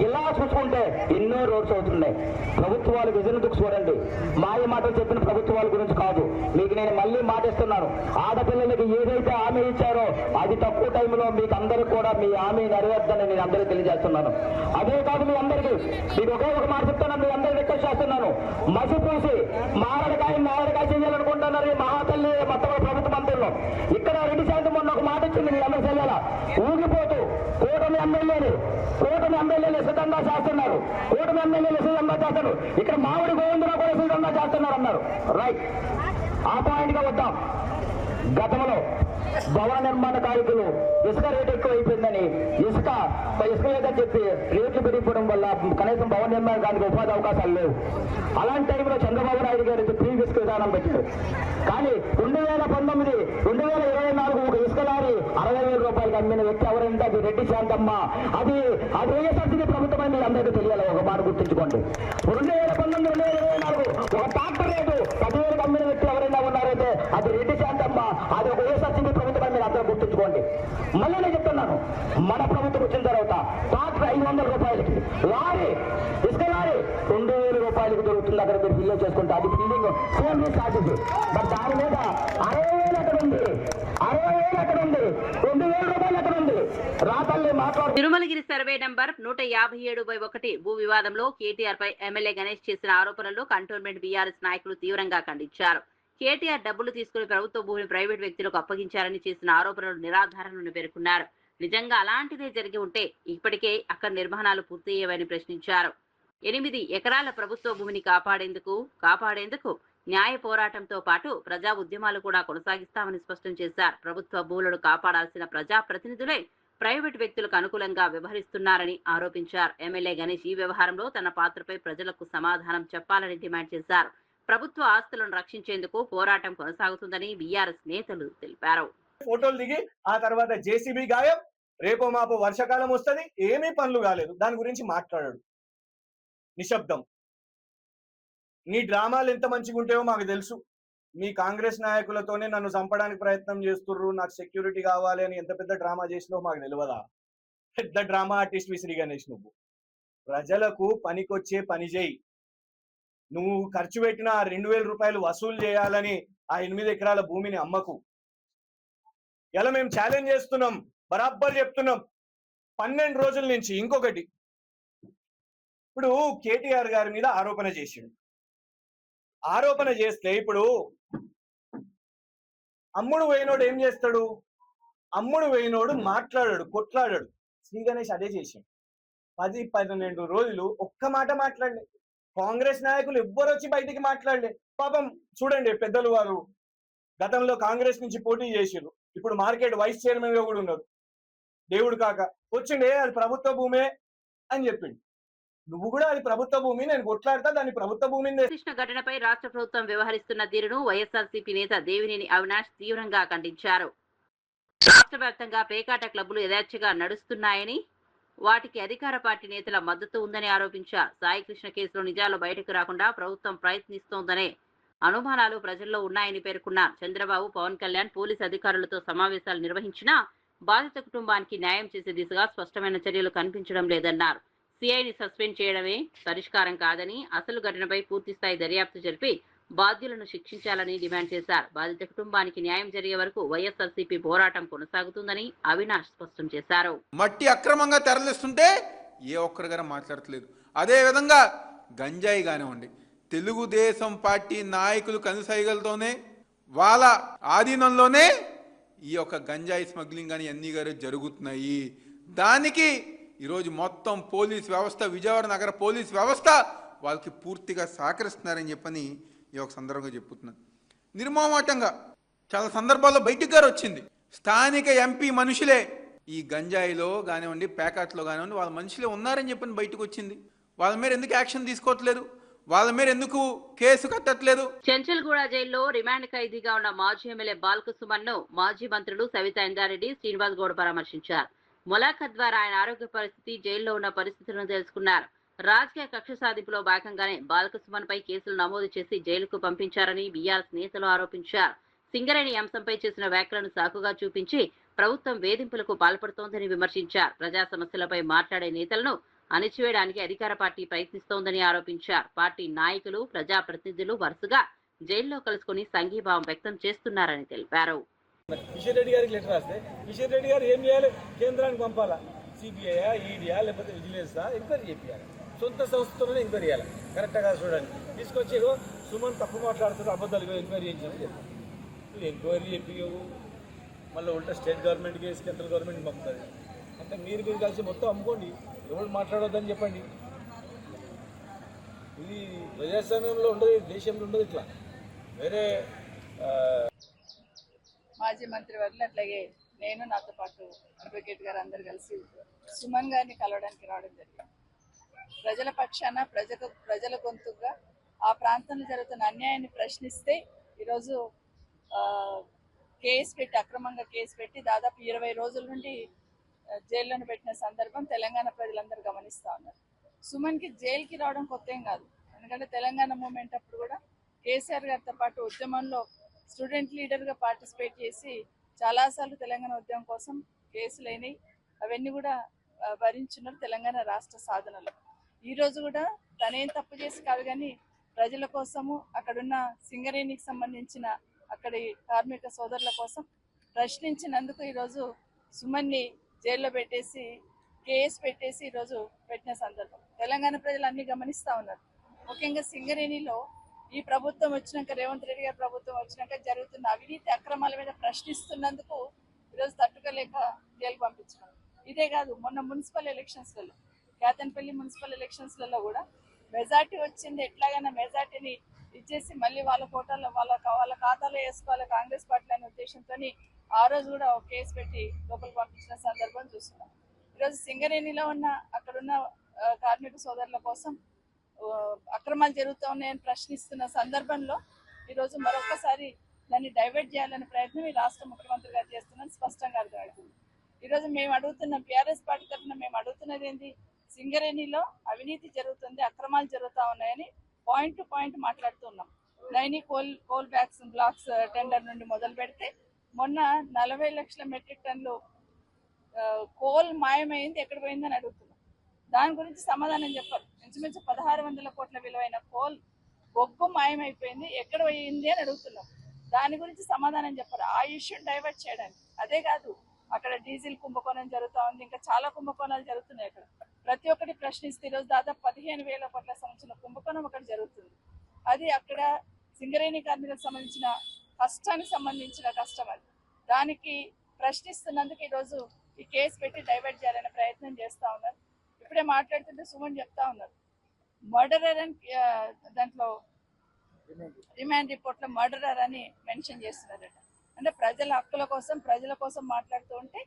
ఇలా చూసుకుంటే ఎన్నో రోడ్స్ అవుతున్నాయి. ప్రభుత్వాలు విజన్ బుక్స్ చూడండి. మాయ మాటలు చెప్పిన ప్రభుత్వాల గురించి కాదు. మీకు నేను మళ్ళీ మాటిస్తున్నాను. ఆడపిల్లలకి ఏదైతే హామీ ఇచ్చారో అది తక్కువ టైంలో మీకు అందరికి కూడా మీ హామీ నెరవేర్దని నేను అందరికీ తెలియజేస్తున్నాను. అదే కాదు మీ అందరికీ మీకు ఒకే ఒక మాట చెప్తాను, మీ అందరికీ రిక్వెస్ట్ చేస్తున్నాను. మసిపూసి మారడికాయ చేయాలనుకుంటున్నారు ఈ మహాతల్లి మొత్తం ప్రభుత్వ మంత్రుల్లో. ఇక్కడ 2% మొన్న ఒక మాట ఇచ్చింది మీ అందరి చెల్లెల ఊగిపోతూ కూటమి ఎమ్మెల్యేలు సిద్ధంగా చేస్తున్నారు. కూటమి ఎమ్మెల్యేలు సిద్ధంగా చేస్తారు. ఇక్కడ మామిడి గోవిందరావు కూడా సిద్ధంగా చేస్తున్నారు అన్నారు. రైట్, ఆ పాయింట్ గా వద్దాం. గతంలో భవన నిర్మాణ కార్మికులు ఇసుక రేటు ఎక్కువ అయిపోయిందని ఇసుక లేదని చెప్పి రేట్లు పెరిగిపోవడం వల్ల కనీసం భవన నిర్మాణానికి ఉపాధి అవకాశాలు లేవు. అలాంటి టైంలో చంద్రబాబు నాయుడు గారు ఫ్రీ ఇసుక విధానం పెట్టారు. కానీ 2019, 2024 ఒక ఇసుక లారీ 60,000 రూపాయలకి అమ్మిన వ్యక్తి ఎవరంటే అది రెడ్డి శాంతమ్మ. అది వైఎస్ఆర్సీపీ ప్రభుత్వం అని అందరికీ తెలియాలి. ఒక మాట గుర్తుంచుకోండి. 2019, 2024 ఒక ట్రాక్టర్ రేటు 10,000కి అమ్మిన వ్యక్తి ఎవరైనా ఉన్నారైతే అది రెడ్డి శాంతమ్మ. అది ఒక వైఎస్ఆర్సీపీ ప్రభుత్వం అని అందరూ గుర్తుంచుకోండి. మళ్ళీ నేను చెప్తున్నాను, మన ప్రభుత్వం వచ్చిన తర్వాత ట్రాక్టర్ 500 రూపాయలకి, లారీ ఇసుక లారీ 2,000 రూపాయలకి దొరుకుతుంది. అక్కడ మీరు ఫిల్ చేసుకుంటే అది ఫిల్లింగ్ సేమ్ ఛార్జెస్. బట్ దాని మీద 60,000 ఎక్కడ ఉంది, 60,000 ఎక్కడ ఉంది, 2,000 రూపాయలు ఎక్కడ ఉంది? రాతల్లి మాట్లాడు. తిరుమలగిరి సర్వే నంబర్ 157/1 భూ వివాదంలో కేటీఆర్ పై ఎమ్మెల్యే గణేష్ చేసిన ఆరోపణలు కంటోన్మెంట్ బీఆర్ఎస్ నాయకులు తీవ్రంగా ఖండించారు. కేటీఆర్ డబ్బులు తీసుకుని ప్రభుత్వ భూమిని ప్రైవేట్ వ్యక్తులకు అప్పగించారని చేసిన ఆరోపణలు నిరాధారణను పేర్కొన్నారు. నిజంగా అలాంటిదే జరిగి ఉంటే ఇప్పటికే అక్కడ నిర్మాణాలు పూర్తయ్యేవని ప్రశ్నించారు. 8 ఎకరాల ప్రభుత్వ భూమిని కాపాడేందుకు న్యాయ పోరాటంతో పాటు ప్రజా ఉద్యమాలు కూడా కొనసాగిస్తామని స్పష్టం చేశారు. ప్రభుత్వ భూములను కాపాడాల్సిన ప్రజా ప్రతినిధులే ప్రైవేట్ వ్యక్తులకు అనుకూలంగా వ్యవహరిస్తున్నారని ఆరోపించారు. ఎమ్మెల్యే గణేష్ ఈ వ్యవహారంలో తన పాత్రపై ప్రజలకు సమాధానం చెప్పాలని డిమాండ్ చేశారు. ప్రభుత్వ ఆస్తులను రక్షించేందుకు పోరాటం కొనసాగుతుందని బీఆర్ఎస్ నేతలు తెలిపారు. ఫోటోలు దిగి ఆ తర్వాత జేసీబీ గాయం, రేపో మాపో వర్షాకాలం వస్తుంది, ఏమీ పనులు కాలేదు, దాని గురించి మాట్లాడాడు. నిశ్శబ్దం. నీ డ్రామాలు ఎంత మంచిగా ఉంటాయో మాకు తెలుసు. మీ కాంగ్రెస్ నాయకులతోనే నన్ను చంపడానికి ప్రయత్నం చేస్తుర్రు, నాకు సెక్యూరిటీ కావాలి అని ఎంత పెద్ద డ్రామా చేసినావో మాకు తెలియదా? పెద్ద డ్రామా ఆర్టిస్ట్ శ్రీ గణేష్. నువ్వు ప్రజలకు పనికొచ్చే పని చేయి. నువ్వు ఖర్చు పెట్టిన 2,000 రూపాయలు వసూలు చేయాలని ఆ 8 ఎకరాల భూమిని అమ్మకు. ఇలా మేము ఛాలెంజ్ చేస్తున్నాం, బరాబర్ చెప్తున్నాం 12 రోజుల నుంచి. ఇంకొకటి, ఇప్పుడు కేటీఆర్ గారి మీద ఆరోపణ చేసిండు. ఆరోపణ చేస్తే ఇప్పుడు అమ్ముడు పోయినోడు ఏం చేస్తాడు? అమ్ముడు పోయినోడు మాట్లాడాడు, కొట్లాడాడు. శ్రీ గణేష్ అదే చేసిండు. 10-12 రోజులు ఒక్క మాట మాట్లాడలే. కాంగ్రెస్ నాయకులు ఎవ్వరు వచ్చి బయటికి మాట్లాడలే. పాపం చూడండి, పెద్దలు వారు గతంలో కాంగ్రెస్ నుంచి పోటీ చేసిర్రు, ఇప్పుడు మార్కెట్ వైస్ చైర్మన్ గా కూడా ఉన్నారు. దేవుడు కాక వచ్చిండే అది ప్రభుత్వ భూమే అని చెప్పిండు. నువ్వు కూడా అది ప్రభుత్వ భూమి, నేను కొట్లాడతా, దాన్ని ప్రభుత్వ భూమిని. కృష్ణ ఘటనపై రాష్ట్ర ప్రభుత్వం వ్యవహరిస్తున్న తీరును వైఎస్ఆర్సీపీ నేత దేవినేని అవినాష్ తీవ్రంగా ఖండించారు. రాష్ట్ర వ్యాప్తంగా పేకాట క్లబ్బులు యథేచ్ఛగా నడుస్తున్నాయని, వాటికి అధికార పార్టీ నేతల మద్దతు ఉందని ఆరోపించారు. సాయి కృష్ణ కేసులో నిజాలు బయటకు రాకుండా ప్రభుత్వం ప్రయత్నిస్తోందనే అనుమానాలు ప్రజల్లో ఉన్నాయని పేర్కొన్నారు. చంద్రబాబు, పవన్ కళ్యాణ్ పోలీసు అధికారులతో సమావేశాలు నిర్వహించినా బాధిత కుటుంబానికి న్యాయం చేసే దిశగా స్పష్టమైన చర్యలు కనిపించడం లేదన్నారు. సిఐని సస్పెండ్ చేయడమే పరిష్కారం కాదని, అసలు ఘటనపై పూర్తిస్థాయి దర్యాప్తు జరిపి బాధ్యులను శిక్షించాలని డిమాండ్ చేశారు. బాధిత కుటుంబానికి న్యాయం జరిగే వరకు వైఎస్ఆర్సీపీ పోరాటం కొనసాగుతుందని అవినాష్ స్పష్టం చేశారు. మట్టి అక్రమంగా తరలిస్తుంటే ఏ ఒక్కరిగా మాట్లాడట్లేదు. అదేవిధంగా గంజాయి కానివ్వండి, తెలుగుదేశం పార్టీ నాయకులు కనుసైగలతోనే వాళ్ళ ఆధీనంలోనే ఈ యొక్క గంజాయి స్మగ్లింగ్ కానీ అన్నీ గారు జరుగుతున్నాయి. దానికి ఈరోజు మొత్తం పోలీస్ వ్యవస్థ, విజయవాడ నగర పోలీస్ వ్యవస్థ వాళ్ళకి పూర్తిగా సహకరిస్తున్నారని చెప్పని ఈ యొక్క సందర్భంగా చెప్పుతున్నాను. నిర్మోహమాటంగా చాలా సందర్భాల్లో బయటికి గారు వచ్చింది, స్థానిక ఎంపీ మనుషులే ఈ గంజాయిలో కానివ్వండి, ప్యాకెట్లో కానివ్వండి వాళ్ళ మనుషులే ఉన్నారని చెప్పని బయటకు వచ్చింది. వాళ్ళ మీద ఎందుకు యాక్షన్ తీసుకోవట్లేదు, వాళ్ళ మీద ఎందుకు కేసు కట్టట్లేదు? చెంచల్గూడ జైల్లో రిమాండ్ ఖైదీగా ఉన్న మాజీ ఎమ్మెల్యే బాల్కసుమన్ ను మాజీ మంత్రులు సవితా ఇందారెడ్డి, శ్రీనివాస్ గౌడ్ పరామర్శించారు. ములాఖత్ ద్వారా ఆయన ఆరోగ్య పరిస్థితి, జైల్లో ఉన్న పరిస్థితులను తెలుసుకున్నారు. రాజకీయ కక్ష సాధింపులో భాగంగానే బాల్కసుమన్ పై కేసులు నమోదు చేసి జైలుకు పంపించారని బీఆర్ఎస్ నేతలు ఆరోపించారు. సింగరేణి అంశంపై చేసిన వ్యాఖ్యలను సాకుగా చూపించి ప్రభుత్వం వేధింపులకు పాల్పడుతోందని విమర్శించారు. ప్రజా సమస్యలపై మాట్లాడే నేతలను అణిచివేయడానికి అధికార పార్టీ ప్రయత్నిస్తోందని ఆరోపించారు. పార్టీ నాయకులు, ప్రజాప్రతినిధులు వరుసగా జైల్లో కలుసుకుని సంఘీభావం వ్యక్తం చేస్తున్నారని తెలిపారు. కిషన్ రెడ్డి గారికి లెటర్ రాస్తే కిషన్ రెడ్డి గారు ఏం చేయాలి? కేంద్రానికి పంపాలా, సిబిఐయా, ఈడీయా, లేకపోతే విజిలెన్సా ఎంక్వైరీ చేయాలి. సొంత సంస్థతోనే ఎంక్వైరీ చేయాలి. కరెక్ట్గా చూడండి, తీసుకొచ్చి సుమన్ తప్పు మాట్లాడుతున్నారు, అబద్ధాలు ఎంక్వైరీ చేయించామని చెప్పి ఎంక్వైరీ చెప్పి మళ్ళీ ఉల్టా state government case central government పంపుతుంది. అంటే మీరు కలిసి మొత్తం అమ్ముకోండి, ఎవరు మాట్లాడొద్దని చెప్పండి. ఇది ప్రజాస్వామ్యంలో ఉండదు, దేశంలో ఉండదు. ఇట్లా వేరే మాజీ మంత్రి వర్లు అట్లాగే నేను, నాతో పాటు అడ్వకేట్ గారు అందరు కలిసి సుమన్ గారిని కలవడానికి రావడం జరిగింది. ప్రజల పక్షాన, ప్రజల గొంతుగా ఆ ప్రాంతంలో జరుగుతున్న అన్యాయాన్ని ప్రశ్నిస్తే ఈరోజు కేసు పెట్టి, అక్రమంగా కేసు పెట్టి దాదాపు 20 రోజుల నుండి జైల్లోనే పెట్టిన సందర్భం తెలంగాణ ప్రజలందరూ గమనిస్తూ ఉన్నారు. సుమన్కి జైలుకి రావడం కొత్త ఏం కాదు. ఎందుకంటే తెలంగాణ మూమెంట్ అప్పుడు కూడా కేసీఆర్ గారితో పాటు ఉద్యమంలో స్టూడెంట్ లీడర్గా పార్టిసిపేట్ చేసి చాలాసార్లు తెలంగాణ ఉద్యమం కోసం కేసులైనవి, అవన్నీ కూడా భరించున్నారు తెలంగాణ రాష్ట్ర సాధనలో. ఈరోజు కూడా తనేం తప్పు చేసి కాదు కానీ ప్రజల కోసము, అక్కడున్న సింగరేణికి సంబంధించిన అక్కడి కార్మిక సోదరుల కోసం ప్రశ్నించినందుకు ఈరోజు సుమన్ని జైల్లో పెట్టేసి, కేసు పెట్టేసి ఈరోజు పెట్టిన సందర్భం తెలంగాణ ప్రజలు అన్ని గమనిస్తూ ఉన్నారు. ముఖ్యంగా సింగరేణిలో ఈ ప్రభుత్వం వచ్చినాక, రేవంత్ రెడ్డి గారి ప్రభుత్వం వచ్చినాక జరుగుతున్న అవినీతి అక్రమాల మీద ప్రశ్నిస్తున్నందుకు ఈరోజు తట్టుకోలేక జైలుకు పంపించినారు. ఇదే కాదు, మొన్న మున్సిపల్ ఎలక్షన్స్లలో, కేతన్పల్లి మున్సిపల్ ఎలక్షన్స్లలో కూడా మెజార్టీ వచ్చింది, ఎట్లాగైనా మెజార్టీని ఇచ్చేసి మళ్ళీ వాళ్ళ కోటాల్లో వాళ్ళ ఖాతాలో వేసుకోవాలి కాంగ్రెస్ పార్టీ అనే ఉద్దేశంతో ఆ రోజు కూడా ఒక కేసు పెట్టి లోపలికి పంపించిన సందర్భం చూస్తున్నాం. ఈరోజు సింగరేణిలో ఉన్న అక్కడున్న కార్మిక సోదరుల కోసం అక్రమాలు జరుగుతూ ఉన్నాయని ప్రశ్నిస్తున్న సందర్భంలో ఈరోజు మరొకసారి దాన్ని డైవర్ట్ చేయాలనే ప్రయత్నం ఈ రాష్ట్ర ముఖ్యమంత్రి గారు చేస్తున్నారని స్పష్టంగా అర్థమవుతుంది. ఈరోజు మేము అడుగుతున్నాం, బీఆర్ఎస్ పార్టీ తరఫున మేము అడుగుతున్నది ఏంటి? సింగరేణిలో అవినీతి జరుగుతుంది, అక్రమాలు జరుగుతూ ఉన్నాయని పాయింట్ టు పాయింట్ మాట్లాడుతున్నాం. నైని కోల్ బ్లాక్స్ టెండర్ నుండి మొదలు పెడితే మొన్న 40 లక్షల మెట్రిక్ టన్నులు కోల్ మాయమైంది, ఎక్కడ పోయిందని అడుగుతున్నాం. దాని గురించి సమాధానం చెప్పారు. ఇంచుమించు 1600 కోట్ల విలువైన కోల్ బొగ్గు మాయమైపోయింది, ఎక్కడ పోయింది అని అడుగుతున్నాం. దాని గురించి సమాధానం చెప్పారు. ఆ ఇష్యూని డైవర్ట్ చేయడానికి. అదే కాదు, అక్కడ డీజిల్ కుంభకోణం జరుగుతూ ఉంది, ఇంకా చాలా కుంభకోణాలు జరుగుతున్నాయి. అక్కడ ప్రతి ఒక్కటి ప్రశ్నిస్తే ఈరోజు దాదాపు 15,000 కోట్ల సంబంధించిన కుంభకోణం అక్కడ జరుగుతుంది. అది అక్కడ సింగరేణి కార్మికులకు సంబంధించిన కష్టానికి సంబంధించిన కష్టం. అది దానికి ప్రశ్నిస్తున్నందుకు ఈరోజు ఈ కేసు పెట్టి డైవర్ట్ చేయాలనే ప్రయత్నం చేస్తూ ఉన్నారు. ఇప్పుడే మాట్లాడుతుంటే సుమన్ చెప్తా ఉన్నారు, మర్డరర్ అని దాంట్లో రిమాండ్ రిపోర్ట్లో మర్డరర్ అని మెన్షన్ చేస్తున్నారట. అంటే ప్రజల హక్కుల కోసం, ప్రజల కోసం మాట్లాడుతూ ఉంటే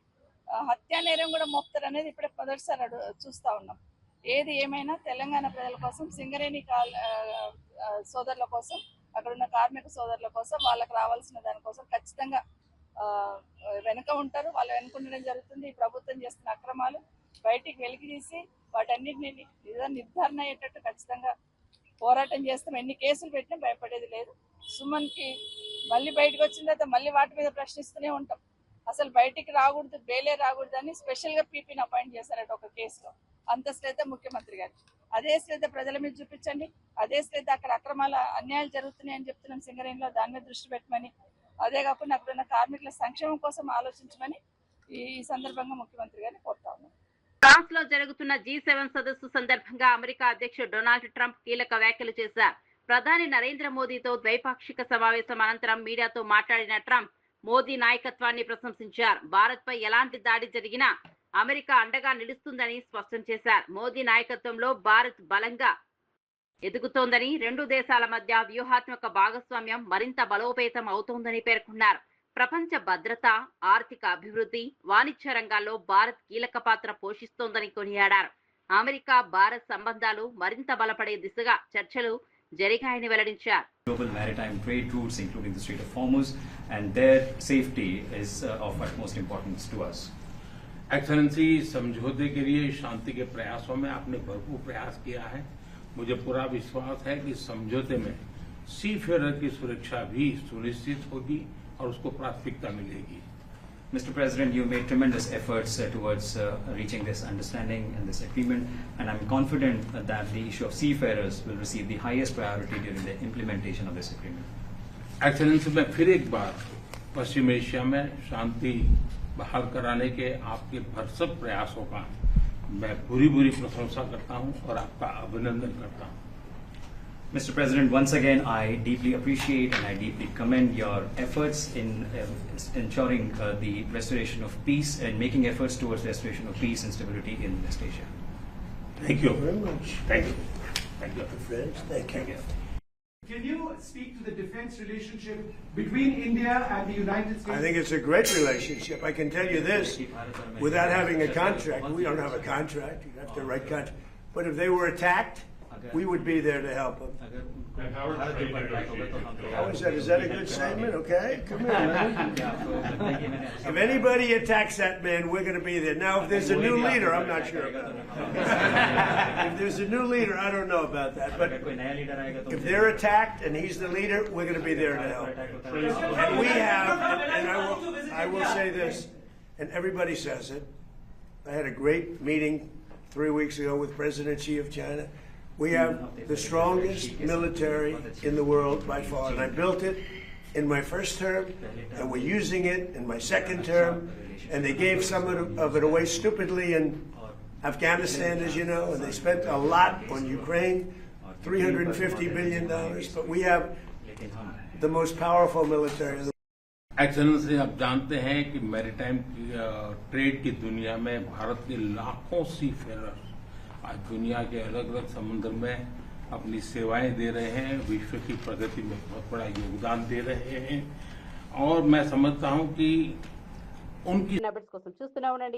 హత్యా నేరం కూడా మోపుతారు అనేది ఇప్పుడే మొదటిసారి చూస్తూ ఉన్నాం. ఏది ఏమైనా తెలంగాణ ప్రజల కోసం, సింగరేణి సోదరుల కోసం, అక్కడ ఉన్న కార్మిక సోదరుల కోసం, వాళ్ళకి రావాల్సిన దానికోసం ఖచ్చితంగా వెనుక ఉంటారు. వాళ్ళు వెనుకుండడం జరుగుతుంది. ఈ ప్రభుత్వం చేస్తున్న అక్రమాలు బయటికి వెలికి తీసి వాటన్నిటిని నిర్ధారణ అయ్యేటట్టు ఖచ్చితంగా పోరాటం చేస్తాం. ఎన్ని కేసులు పెట్టినా భయపడేది లేదు. సుమన్కి మళ్ళీ బయటకు వచ్చిన తర్వాత మళ్ళీ వాటి మీద ప్రశ్నిస్తూనే ఉంటాం. అసలు బయటికి రాకూడదు, బెయిలే రాకూడదు అని స్పెషల్గా పీపీని అపాయింట్ చేశారట ఒక కేసులో. అంత శ్రద్ధ ముఖ్యమంత్రి గారు. అదే శ్రద్ధ ప్రజల మీద చూపించండి. అదే శ్రద్ధ అక్కడ అక్రమాల అన్యాయాలు జరుగుతున్నాయని చెప్తున్నాం సింగరేణిలో, దాని మీద దృష్టి పెట్టమని, అదే కాకుండా అక్కడున్న కార్మికుల సంక్షేమం కోసం ఆలోచించమని ఈ సందర్భంగా ముఖ్యమంత్రి గారిని కోరుతా ఉన్నాం. ఫ్రాన్స్ లో జరుగుతున్న G7 సదస్సు సందర్భంగా అమెరికా అధ్యక్షుడు డొనాల్డ్ ట్రంప్ కీలక వ్యాఖ్యలు చేశారు. ప్రధాని నరేంద్ర మోదీతో ద్వైపాక్షిక సమావేశం అనంతరం మీడియాతో మాట్లాడిన ట్రంప్ మోదీ నాయకత్వాన్ని ప్రశంసించారు. భారత్ పై ఎలాంటి దాడి జరిగినా అమెరికా అండగా నిలుస్తుందని స్పష్టం చేశారు. మోదీ నాయకత్వంలో భారత్ బలంగా ఎదుగుతోందని, రెండు దేశాల మధ్య వ్యూహాత్మక భాగస్వామ్యం మరింత బలోపేతం అవుతోందని పేర్కొన్నారు. ప్రపంచ భద్రత, ఆర్థిక అభివృద్ధి, వాణిజ్య రంగాల్లో భారత్ కీలక పాత్ర పోషిస్తోందని కొనియాడారు. అమెరికా భారత్ సంబంధాలు మరింత బలపడే దిశగా చర్చలు జరిగాయని వెల్లడించారు. Global maritime trade routes, including the Strait of Hormuz, and their safety is of utmost importance to us. Excellency, समझौते के लिए शांति के प्रयासों में आपने भरपूर प्रयास किया है. मुझे पूरा विश्वास है कि समझौते में सी फेरर की सुरक्षा भी सुनिश्चित होगी और उसको प्राथमिकता मिलेगी. Mr. President, you made tremendous efforts towards reaching this understanding and this agreement, and I'm confident that the issue of seafarers will receive the highest priority during the implementation of this agreement. Excellency, मैं फिर एक बार पश्चिम Asia में शांति बहाल कराने के आपके भरसक प्रयासों का मैं पूरी प्रशंसा करता हूं और आपका अभिनंदन करता हूं. Mr. President, once again, I deeply appreciate and I deeply commend your efforts in ensuring the restoration of peace and making efforts towards restoration of peace and stability in West Asia. Thank you very much. Thank you. Thank you. Friends, thank you. Can you speak to the defense relationship between India and the United States? I think it's a great relationship. I can tell you this, without having a contract, we don't have a contract, you have to write contract, but if they were attacked, we would be there to help them. How is that? Is that a good statement? Okay, come here, man. If anybody attacks that man, we're going to be there. Now, if there's a new leader, I'm not sure about that. If there's a new leader, I don't know about that. But if they're attacked and he's the leader, we're going to be there to help. And we have, and I will say this, and everybody says it. I had a great meeting 3 weeks ago with President Xi of China. We have the strongest military in the world by far, and I built it in my first term, and we're using it in my second term, and they gave some of it away stupidly in Afghanistan, as you know, and they spent a lot on Ukraine, $350 billion, but we have the most powerful military in the world. Excellency, आप जानते हैं कि maritime trade की दुनिया में भारत के लाखों सी Ferrer आज दुनिया के अलग अलग समुद्र में अपनी सेवाएं दे रहे हैं, विश्व की प्रगति में बहुत बड़ा योगदान दे रहे हैं और मैं समझता हूं कि उनकी